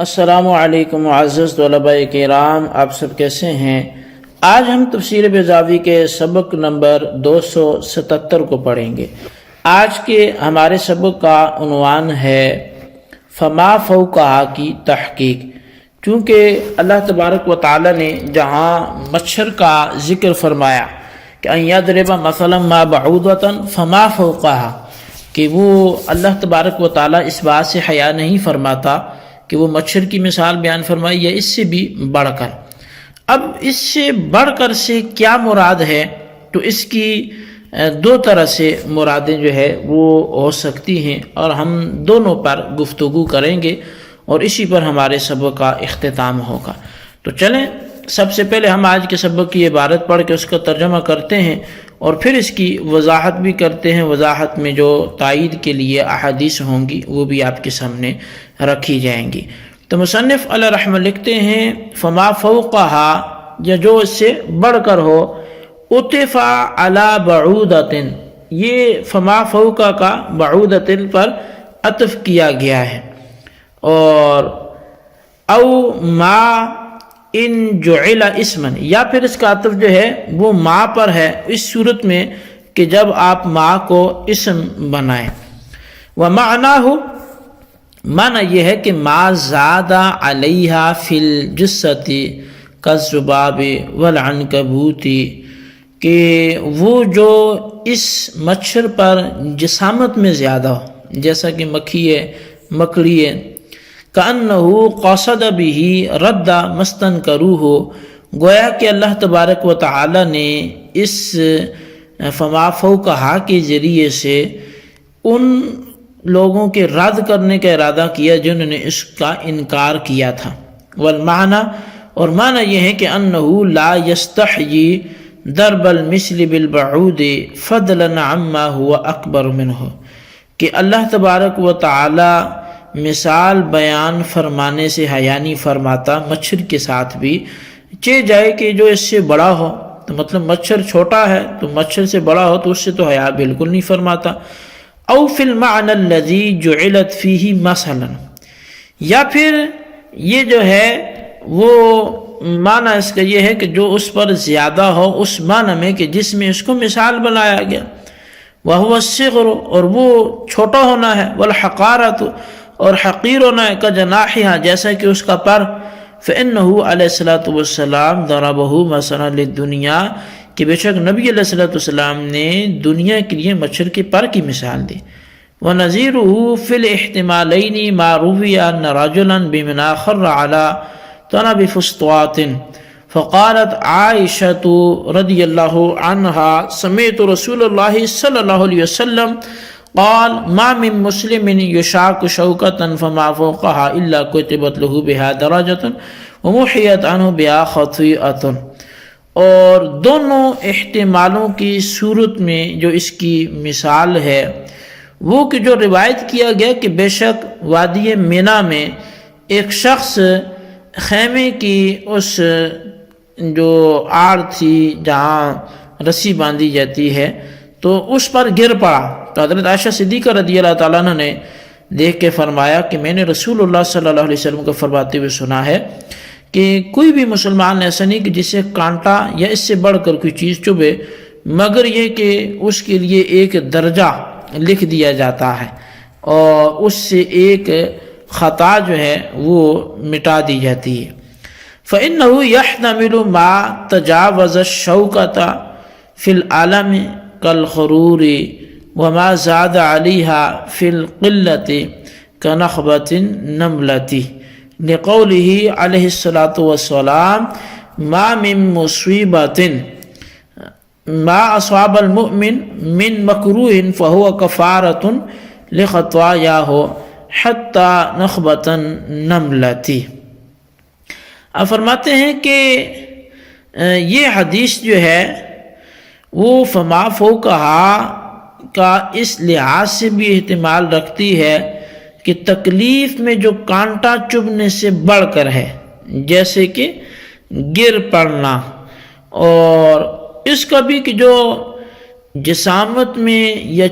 السلام علیکم معزز طلباء کرام، آپ سب کیسے ہیں؟ آج ہم تفسیر بیضاوی کے سبق نمبر 277 کو پڑھیں گے۔ آج کے ہمارے سبق کا عنوان ہے فما فوقہا کی تحقیق۔ چونکہ اللہ تبارک و تعالی نے جہاں مچھر کا ذکر فرمایا کہ ان یضرب مثلا ما بعوضۃ فما فوقہا، کہ وہ اللہ تبارک و تعالی اس بات سے حیا نہیں فرماتا کہ وہ مچھر کی مثال بیان فرمائی یا اس سے بھی بڑھ کر۔ اب اس سے بڑھ کر سے کیا مراد ہے؟ تو اس کی دو طرح سے مرادیں جو ہے وہ ہو سکتی ہیں، اور ہم دونوں پر گفتگو کریں گے اور اسی پر ہمارے سبق کا اختتام ہوگا۔ تو چلیں سب سے پہلے ہم آج کے سبق کی عبارت پڑھ کے اس کا ترجمہ کرتے ہیں اور پھر اس کی وضاحت بھی کرتے ہیں۔ وضاحت میں جو تائید کے لیے احادیث ہوں گی وہ بھی آپ کے سامنے رکھی جائیں گی۔ تو مصنف علیہ رحمہ لکھتے ہیں فما فوقہا، یا جو اس سے بڑھ کر ہو، عطف علی بعودۃ، یہ فما فوقہ کا بعودۃ پر عطف کیا گیا ہے، اور او ما ان جعل اسمن، یا پھر اس کا عطف جو ہے وہ ما پر ہے اس صورت میں کہ جب آپ ما کو اسم بنائیں۔ ومعناہ، معنی یہ ہے کہ ما زاد علیہا فی الجثۃ کالذباب والعنکبوت، کہ وہ جو اس مچھر پر جسامت میں زیادہ ہو، جیسا کہ مکھی ہے، مکڑی ہے، کأنہ قصد بہ رد مستنکروہ، گویا کہ اللہ تبارک و تعالی نے اس فما فوقہا کے ذریعے سے ان لوگوں کے رد کرنے کا ارادہ کیا جنہوں نے اس کا انکار کیا تھا۔ والمعنی، اور معنی یہ ہے کہ انہ لا یستحیی ضرب المثل بالبعود فضلا عما هو اکبر منہ، کہ اللہ تبارک و تعالی مثال بیان فرمانے سے حیا نہیں فرماتا مچھر کے ساتھ بھی، چہ جائے کہ جو اس سے بڑا ہو، تو مطلب مچھر چھوٹا ہے تو مچھر سے بڑا ہو تو اس سے تو حیا بالکل نہیں فرماتا۔ او فی المعنی الذی جعلت فیہ مثلا، یا پھر یہ جو ہے وہ معنی اس کا یہ ہے کہ جو اس پر زیادہ ہو اس معنی میں کہ جس میں اس کو مثال بنایا گیا، وہو الصغر، اور وہ چھوٹا ہونا ہے، والحقارۃ، اور حقیر ہونا ہے، کجناحہا، جیسا کہ اس کا پر، فإنہ علیہ الصلوۃ والسلام ضربہ مثلا للدنیا، کہ بے شک نبی علیہ الصلوۃ والسلام نے دنیا کے لیے مچھر کے پر کی مثال دی۔ وَنَظِيرُهُ فِي الْاحْتِمَالَيْنِ مَا رُوِيَ أَنَّ رَجُلًا بِمِنَا خَرَّ عَلَى طَنَبِ فُسْطَاطٍ فقالت عائشة رضی اللہ عنہا سمعت رسول اللہ صلی اللہ علیہ وسلم قال ما من مسلم يشاك شوكة فما فوقها إلا كتبت له بها درجة ومحيت عنه بها خطيئة۔ اور دونوں احتمالوں کی صورت میں جو اس کی مثال ہے وہ کہ جو روایت کیا گیا کہ بے شک وادی مینا میں ایک شخص خیمے کی اس جو آڑ تھی جہاں رسی باندھی جاتی ہے تو اس پر گر پڑا، تو حضرت عائشہ صدیقہ رضی اللہ تعالیٰ عنہ نے دیکھ کے فرمایا کہ میں نے رسول اللہ صلی اللہ علیہ وسلم کو فرماتے ہوئے سنا ہے کہ کوئی بھی مسلمان ایسا نہیں کہ جسے کانٹا یا اس سے بڑھ کر کوئی چیز چبھے، مگر یہ کہ اس کے لیے ایک درجہ لکھ دیا جاتا ہے اور اس سے ایک خطا جو ہے وہ مٹا دی جاتی ہے۔ فإنه يحتمل ما تجاوز الشوكة في العالم كالخرور وما زاد عليها في القلة كنخبة النملة، لقوله عليه الصلاة والسلام ما من مصيبة ما أصاب المؤمن من مكروه فهو كفارة لخطاياه حتى نخبة النملة۔ آپ فرماتے ہیں کہ یہ حدیث جو ہے وہ فما فوقہا کا اس لحاظ سے بھی احتمال رکھتی ہے کہ تکلیف میں جو کانٹا چبھنے سے بڑھ کر ہے، جیسے کہ گر پڑنا، اور اس کا بھی کہ جو جسامت میں یا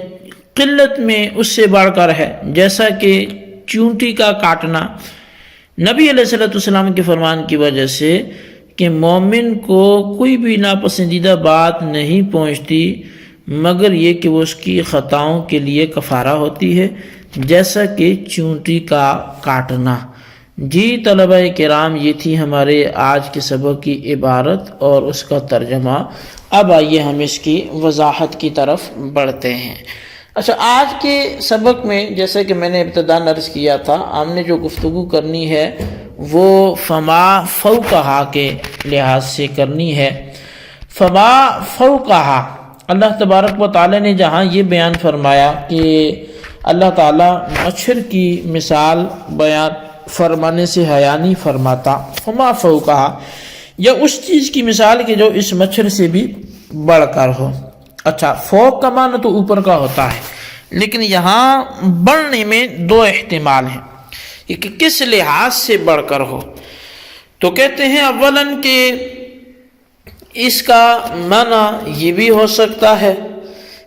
قلت میں اس سے بڑھ کر ہے، جیسا کہ چونٹی کا کاٹنا، نبی علیہ الصلوۃ والسلام کے فرمان کی وجہ سے کہ مومن کو کوئی بھی ناپسندیدہ بات نہیں پہنچتی مگر یہ کہ وہ اس کی خطاؤں کے لیے کفارہ ہوتی ہے، جیسا کہ چونٹی کا کاٹنا۔ جی طلبہ کرام، یہ تھی ہمارے آج کے سبق کی عبارت اور اس کا ترجمہ۔ اب آئیے ہم اس کی وضاحت کی طرف بڑھتے ہیں۔ اچھا، آج کے سبق میں جیسے کہ میں نے ابتداء عرض کیا تھا، ہم نے جو گفتگو کرنی ہے وہ فما فوقہا کے لحاظ سے کرنی ہے۔ فما فوقہا، اللہ تبارک و تعالی نے جہاں یہ بیان فرمایا کہ اللہ تعالیٰ مچھر کی مثال بیان فرمانے سے حیا نہیں فرماتا، فما فوقہا، یا اس چیز کی مثال کہ جو اس مچھر سے بھی بڑھ کر ہو۔ اچھا، فوق کا معنی تو اوپر کا ہوتا ہے، لیکن یہاں بڑھنے میں دو احتمال ہیں کہ کس لحاظ سے بڑھ کر ہو۔ تو کہتے ہیں اولاً کہ اس کا معنی یہ بھی ہو سکتا ہے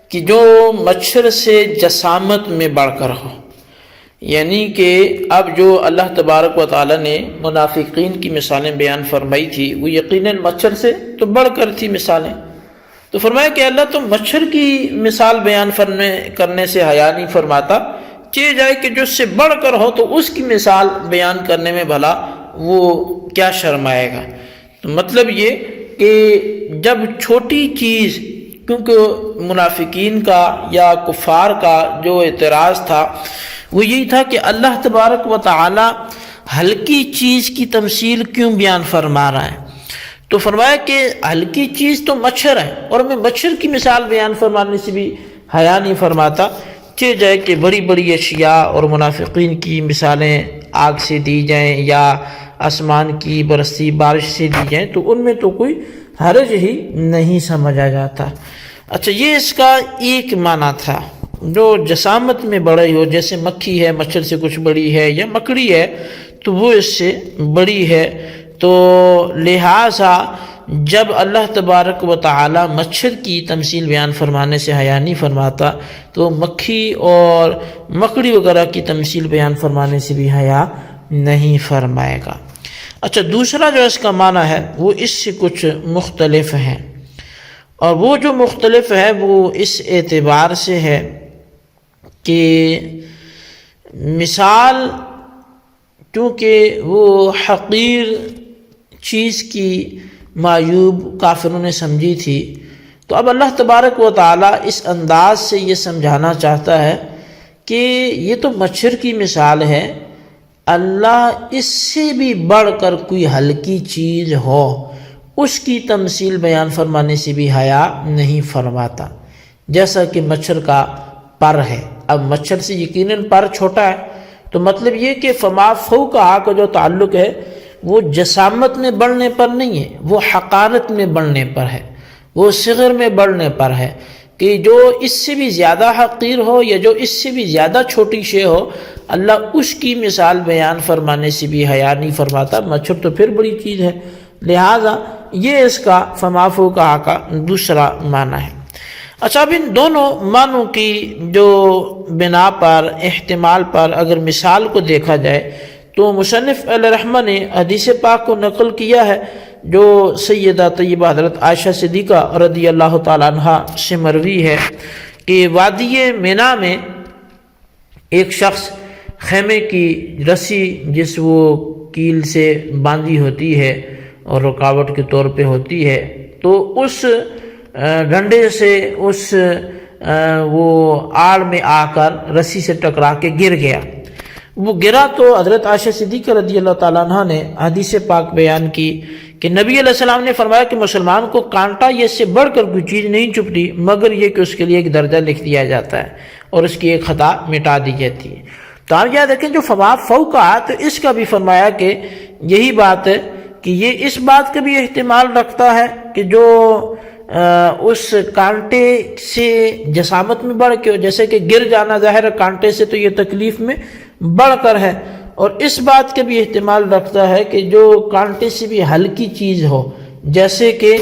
کہ جو مچھر سے جسامت میں بڑھ کر ہو، یعنی کہ اب جو اللہ تبارک و تعالی نے منافقین کی مثالیں بیان فرمائی تھی وہ یقیناً مچھر سے تو بڑھ کر تھی مثالیں، تو فرمایا کہ اللہ تو مچھر کی مثال بیان کرنے سے حیا نہیں فرماتا، چاہے جائے کہ جو اس سے بڑھ کر ہو تو اس کی مثال بیان کرنے میں بھلا وہ کیا شرمائے گا۔ تو مطلب یہ کہ جب چھوٹی چیز، کیونکہ منافقین کا یا کفار کا جو اعتراض تھا وہ یہی تھا کہ اللہ تبارک و تعالی ہلکی چیز کی تمثیل کیوں بیان فرما رہا ہے، تو فرمایا کہ ہلکی چیز تو مچھر ہے اور میں مچھر کی مثال بیان فرمانے سے بھی حیا نہیں فرماتا، چاہے جائے کہ بڑی بڑی اشیاء اور منافقین کی مثالیں آگ سے دی جائیں یا آسمان کی برستی بارش سے دی جائیں تو ان میں تو کوئی حرج ہی نہیں سمجھا جاتا۔ اچھا، یہ اس کا ایک معنی تھا، جو جسامت میں بڑی ہو، جیسے مکھی ہے مچھر سے کچھ بڑی ہے، یا مکڑی ہے تو وہ اس سے بڑی ہے، تو لہٰذا جب اللہ تبارک و تعالی مچھر کی تمثیل بیان فرمانے سے حیا نہیں فرماتا تو مکھی اور مکڑی وغیرہ کی تمثیل بیان فرمانے سے بھی حیا نہیں فرمائے گا۔ اچھا، دوسرا جو اس کا معنی ہے وہ اس سے کچھ مختلف ہے، اور وہ جو مختلف ہے وہ اس اعتبار سے ہے کہ مثال کیونکہ وہ حقیر چیز کی معیوب کافروں نے سمجھی تھی، تو اب اللہ تبارک و تعالیٰ اس انداز سے یہ سمجھانا چاہتا ہے کہ یہ تو مچھر کی مثال ہے، اللہ اس سے بھی بڑھ کر کوئی ہلکی چیز ہو اس کی تمثیل بیان فرمانے سے بھی حیا نہیں فرماتا، جیسا کہ مچھر کا پر ہے۔ اب مچھر سے یقیناً پر چھوٹا ہے، تو مطلب یہ کہ فما فوقہا کا جو تعلق ہے وہ جسامت میں بڑھنے پر نہیں ہے، وہ حقارت میں بڑھنے پر ہے، وہ صغر میں بڑھنے پر ہے، کہ جو اس سے بھی زیادہ حقیر ہو یا جو اس سے بھی زیادہ چھوٹی شے ہو اللہ اس کی مثال بیان فرمانے سے بھی حیا نہیں فرماتا، مچھر تو پھر بڑی چیز ہے، لہٰذا یہ اس کا فما فوقہا کا دوسرا معنی ہے۔ اچھا، اب ان دونوں معنوں کی جو بنا پر احتمال پر اگر مثال کو دیکھا جائے تو مصنف علیہ رحمہ نے حدیث پاک کو نقل کیا ہے جو سیدہ طیبہ حضرت عائشہ صدیقہ رضی اللہ تعالیٰ عنہ سے مروی ہے کہ وادی مینا میں ایک شخص خیمے کی رسی جس وہ کیل سے باندھی ہوتی ہے اور رکاوٹ کے طور پہ ہوتی ہے، تو اس ڈنڈے سے اس وہ آڑ میں آ کر رسی سے ٹکرا کے گر گیا۔ وہ گرا تو حضرت عائشہ صدیقہ رضی اللہ تعالیٰ عنہ نے حدیث پاک بیان کی کہ نبی علیہ السلام نے فرمایا کہ مسلمان کو کانٹا یہ اس سے بڑھ کر کوئی چیز نہیں چبھتی مگر یہ کہ اس کے لیے ایک درجہ لکھ دیا جاتا ہے اور اس کی ایک خطا مٹا دی جاتی ہے۔ تو آپ یاد رکھیں جو فما فوقہا، تو اس کا بھی فرمایا کہ یہی بات ہے کہ یہ اس بات کا بھی احتمال رکھتا ہے کہ جو اس کانٹے سے جسامت میں بڑھ کے، جیسے کہ گر جانا ظاہر ہے کانٹے سے تو یہ تکلیف میں بڑھ کر ہے، اور اس بات کا بھی احتمال رکھتا ہے کہ جو کانٹے سے بھی ہلکی چیز ہو جیسے کہ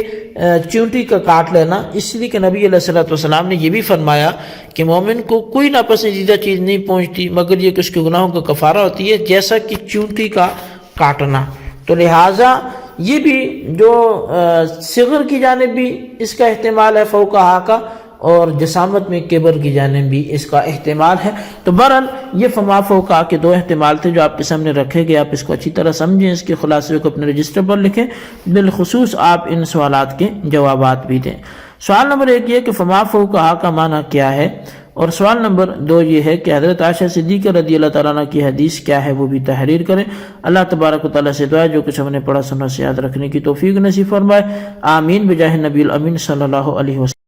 چونٹی کا کاٹ لینا، اس لیے کہ نبی علیہ السلام نے یہ بھی فرمایا کہ مومن کو کوئی ناپسندیدہ چیز نہیں پہنچتی مگر یہ کہ اس کے گناہوں کا کفارہ ہوتی ہے، جیسا کہ چونٹی کا کاٹنا. تو لہٰذا یہ بھی جو صغر کی جانب بھی اس کا احتمال ہے فوقہا کا، اور جسامت میں کبر کی جانب بھی اس کا احتمال ہے. تو بہرحال یہ فما فوقہا کے دو احتمال تھے جو آپ کے سامنے رکھے گئے. آپ اس کو اچھی طرح سمجھیں، اس کے خلاصے کو اپنے رجسٹر پر لکھیں، بالخصوص آپ ان سوالات کے جوابات بھی دیں. سوال نمبر 1 یہ کہ فما فوقہا کا معنی کیا ہے، اور سوال نمبر 2 یہ ہے کہ حضرت عائشہ صدیقہ رضی اللہ تعالیٰ عنہ کی حدیث کیا ہے، وہ بھی تحریر کریں. اللہ تبارک و تعالیٰ سے دعا ہے جو کچھ ہم نے پڑھا سنا سے یاد رکھنے کی توفیق نصیب فرمائے. آمین بجاہ نبی الامین صلی اللہ علیہ وسلم.